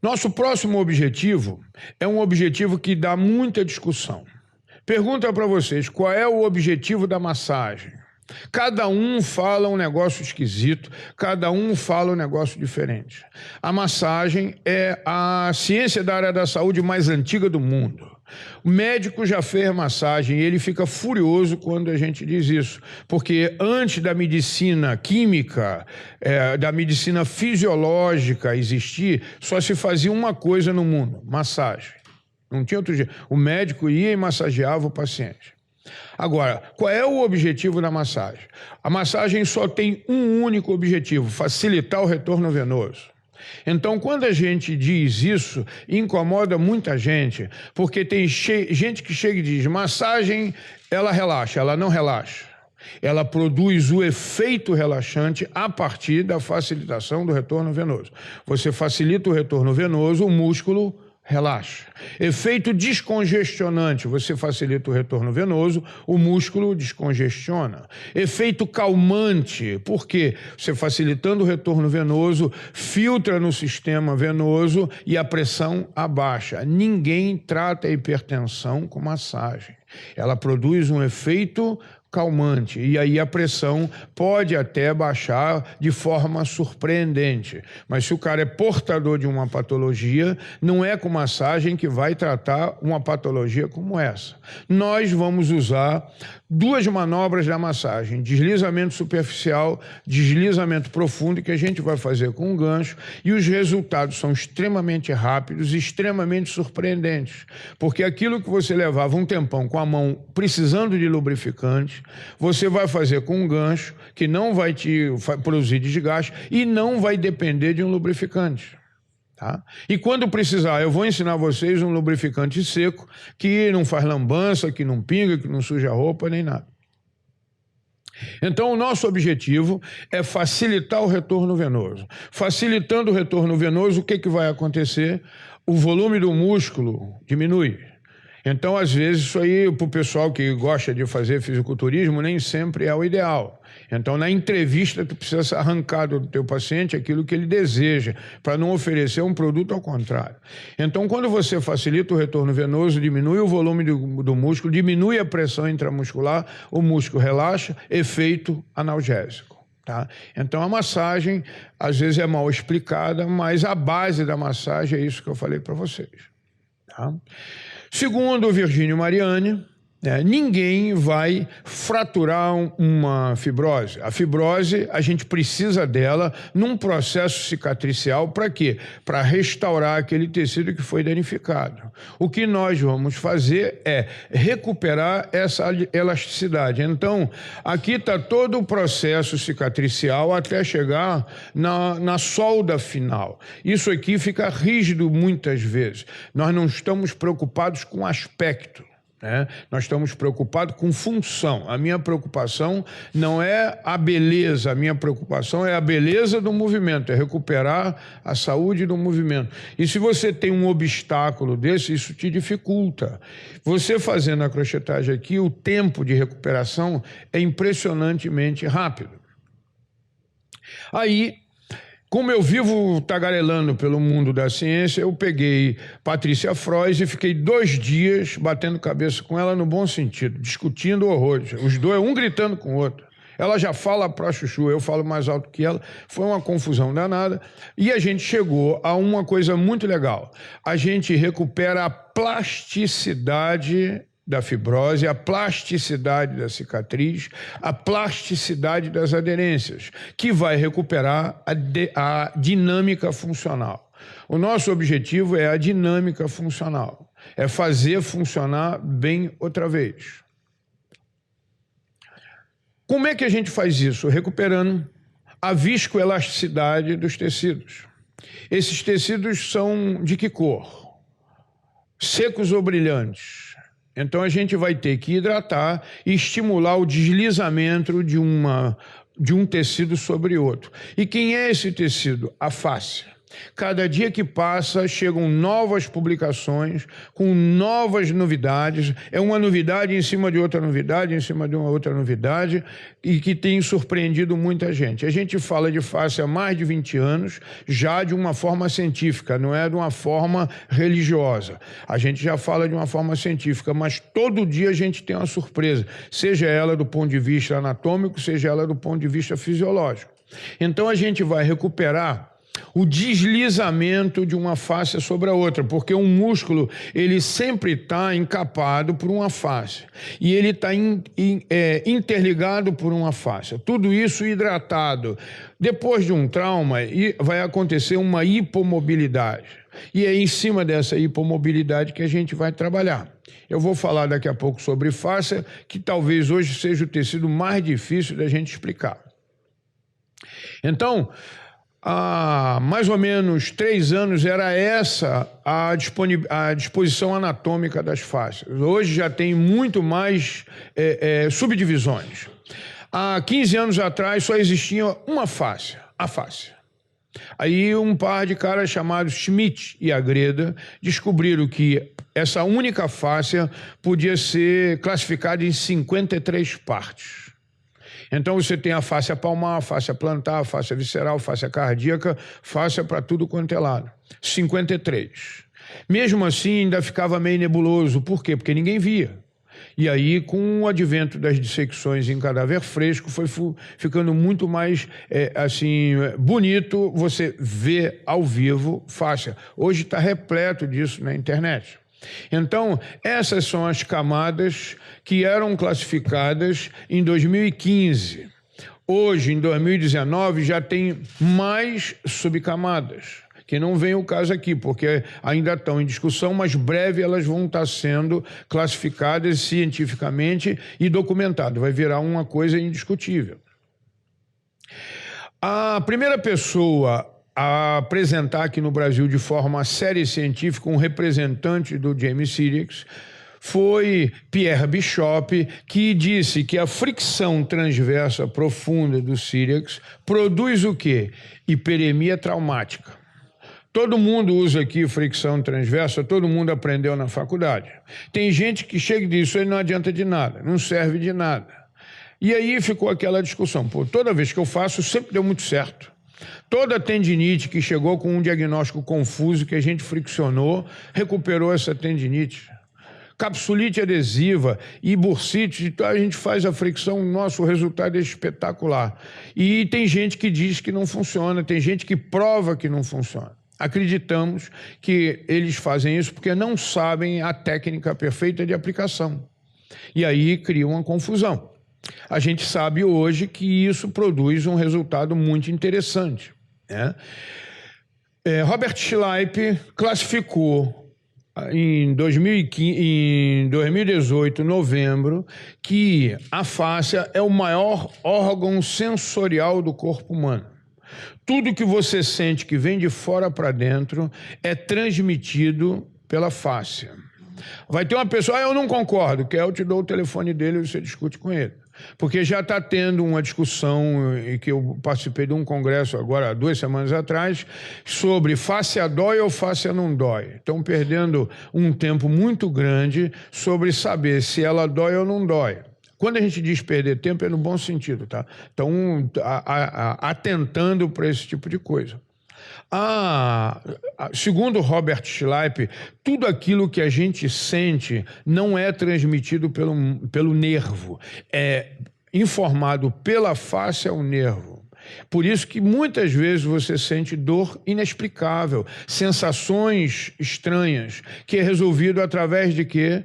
Nosso próximo objetivo é um objetivo que dá muita discussão. Pergunta para vocês, qual é o objetivo da massagem? Cada um fala um negócio esquisito, cada um fala um negócio diferente. A massagem é a ciência da área da saúde mais antiga do mundo. O médico já fez massagem e ele fica furioso quando a gente diz isso, porque antes da medicina química, da medicina fisiológica existir, só se fazia uma coisa no mundo, massagem. Não tinha outro jeito. O médico ia e massageava o paciente. Agora, qual é o objetivo da massagem? A massagem só tem um único objetivo, facilitar o retorno venoso. Então, quando a gente diz isso, incomoda muita gente, porque tem gente que chega e diz, massagem, ela relaxa, ela não relaxa. Ela produz o efeito relaxante a partir da facilitação do retorno venoso. Você facilita o retorno venoso, o músculo relaxa. Efeito descongestionante, você facilita o retorno venoso, o músculo descongestiona. Efeito calmante, por quê? Você facilitando o retorno venoso, filtra no sistema venoso e a pressão abaixa. Ninguém trata a hipertensão com massagem. Ela produz um efeito calmante, e aí a pressão pode até baixar de forma surpreendente. Mas se o cara é portador de uma patologia, não é com massagem que vai tratar uma patologia como essa. Nós vamos usar duas manobras da massagem, deslizamento superficial, deslizamento profundo, que a gente vai fazer com um gancho, e os resultados são extremamente rápidos e extremamente surpreendentes, porque aquilo que você levava um tempão com a mão precisando de lubrificante, você vai fazer com um gancho que não vai te produzir desgaste e não vai depender de um lubrificante. Tá? E quando precisar, eu vou ensinar vocês um lubrificante seco que não faz lambança, que não pinga, que não suja a roupa, nem nada. Então, o nosso objetivo é facilitar o retorno venoso. Facilitando o retorno venoso, o que vai acontecer? O volume do músculo diminui. Então, às vezes, isso aí, para o pessoal que gosta de fazer fisiculturismo, nem sempre é o ideal. Então, na entrevista, tu precisa arrancar do teu paciente aquilo que ele deseja, para não oferecer um produto ao contrário. Então, quando você facilita o retorno venoso, diminui o volume do músculo, diminui a pressão intramuscular, o músculo relaxa, efeito analgésico. Tá? Então, a massagem, às vezes, é mal explicada, mas a base da massagem é isso que eu falei para vocês. Tá? Segundo o Virgínio Mariani, ninguém vai fraturar uma fibrose. A fibrose, a gente precisa dela num processo cicatricial para quê? Para restaurar aquele tecido que foi danificado. O que nós vamos fazer é recuperar essa elasticidade. Então, aqui está todo o processo cicatricial até chegar na solda final. Isso aqui fica rígido muitas vezes. Nós não estamos preocupados com aspecto. Nós estamos preocupados com função. A minha preocupação não é a beleza, a minha preocupação é a beleza do movimento, é recuperar a saúde do movimento. E se você tem um obstáculo desse, isso te dificulta. Você fazendo a crochetagem aqui, o tempo de recuperação é impressionantemente rápido. Aí, como eu vivo tagarelando pelo mundo da ciência, eu peguei Patrícia Freud e fiquei 2 dias batendo cabeça com ela no bom sentido, discutindo horrores. Os dois, um gritando com o outro. Ela já fala pra chuchu, eu falo mais alto que ela. Foi uma confusão danada. E a gente chegou a uma coisa muito legal. A gente recupera a plasticidade da fibrose, a plasticidade da cicatriz, a plasticidade das aderências, que vai recuperar a dinâmica funcional. O nosso objetivo é a dinâmica funcional, é fazer funcionar bem outra vez. Como é que a gente faz isso? Recuperando a viscoelasticidade dos tecidos. Esses tecidos são de que cor? Secos ou brilhantes? Então, a gente vai ter que hidratar e estimular o deslizamento de um tecido sobre outro. E quem é esse tecido? A face. Cada dia que passa, chegam novas publicações com novas novidades. É uma novidade em cima de outra novidade, em cima de uma outra novidade, e que tem surpreendido muita gente. A gente fala de face há mais de 20 anos, já de uma forma científica, não é de uma forma religiosa. A gente já fala de uma forma científica, mas todo dia a gente tem uma surpresa, seja ela do ponto de vista anatômico, seja ela do ponto de vista fisiológico. Então a gente vai recuperar o deslizamento de uma face sobre a outra, porque um músculo ele sempre está encapado por uma face e ele está interligado por uma face. Tudo isso hidratado. Depois de um trauma, vai acontecer uma hipomobilidade. E é em cima dessa hipomobilidade que a gente vai trabalhar. Eu vou falar daqui a pouco sobre fáscia, que talvez hoje seja o tecido mais difícil da gente explicar. Então, há mais ou menos 3 anos era essa a disposição anatômica das fáscias. Hoje já tem muito mais subdivisões. Há 15 anos atrás só existia uma fáscia, a fáscia. Aí um par de caras chamados Schmidt e Agreda descobriram que essa única fáscia podia ser classificada em 53 partes. Então você tem a fáscia palmar, a fáscia plantar, a fáscia visceral, a fáscia cardíaca, fáscia para tudo quanto é lado. 53. Mesmo assim ainda ficava meio nebuloso. Por quê? Porque ninguém via. E aí, com o advento das dissecções em cadáver fresco, foi ficando muito mais bonito você ver ao vivo fáscia. Hoje está repleto disso na internet. Então, essas são as camadas que eram classificadas em 2015. Hoje, em 2019, já tem mais subcamadas, que não vem o caso aqui, porque ainda estão em discussão, mas breve elas vão estar sendo classificadas cientificamente e documentadas. Vai virar uma coisa indiscutível. A primeira pessoa a apresentar aqui no Brasil de forma séria e científica um representante do James Sirius foi Pierre Bishop, que disse que a fricção transversa profunda do Sirius produz o quê? Hiperemia traumática. Todo mundo usa aqui fricção transversa, todo mundo aprendeu na faculdade. Tem gente que chega e diz, isso aí não adianta de nada, não serve de nada. E aí ficou aquela discussão, pô, toda vez que eu faço sempre deu muito certo. Toda tendinite que chegou com um diagnóstico confuso, que a gente friccionou, recuperou essa tendinite. Capsulite adesiva e bursite, a gente faz a fricção, nosso resultado é espetacular. E tem gente que diz que não funciona, tem gente que prova que não funciona. Acreditamos que eles fazem isso porque não sabem a técnica perfeita de aplicação. E aí cria uma confusão. A gente sabe hoje que isso produz um resultado muito interessante, né? Robert Schleip classificou em 2018, novembro, que a fáscia é o maior órgão sensorial do corpo humano. Tudo que você sente que vem de fora para dentro é transmitido pela fáscia. Vai ter uma pessoa, eu não concordo, que eu te dou o telefone dele e você discute com ele. Porque já está tendo uma discussão, e que eu participei de um congresso agora, 2 semanas atrás, sobre fáscia dói ou fáscia não dói. Estão perdendo um tempo muito grande sobre saber se ela dói ou não dói. Quando a gente diz perder tempo, é no bom sentido, tá? Estão atentando para esse tipo de coisa. Segundo Robert Schleip, tudo aquilo que a gente sente não é transmitido pelo nervo, é informado pela face ao nervo. Por isso que muitas vezes você sente dor inexplicável, sensações estranhas, que é resolvido através de quê?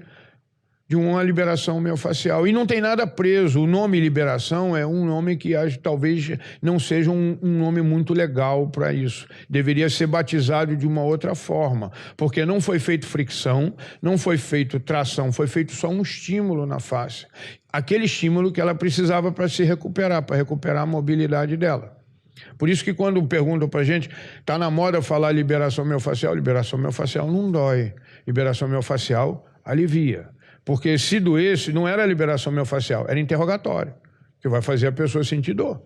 De uma liberação miofascial. E não tem nada preso. O nome liberação é um nome que talvez não seja um nome muito legal para isso. Deveria ser batizado de uma outra forma, porque não foi feito fricção, não foi feito tração, foi feito só um estímulo na face. Aquele estímulo que ela precisava para se recuperar, para recuperar a mobilidade dela. Por isso que quando perguntam para a gente, está na moda falar liberação miofascial não dói. Liberação miofascial alivia. Porque se doesse, não era liberação miofascial, era interrogatório, que vai fazer a pessoa sentir dor.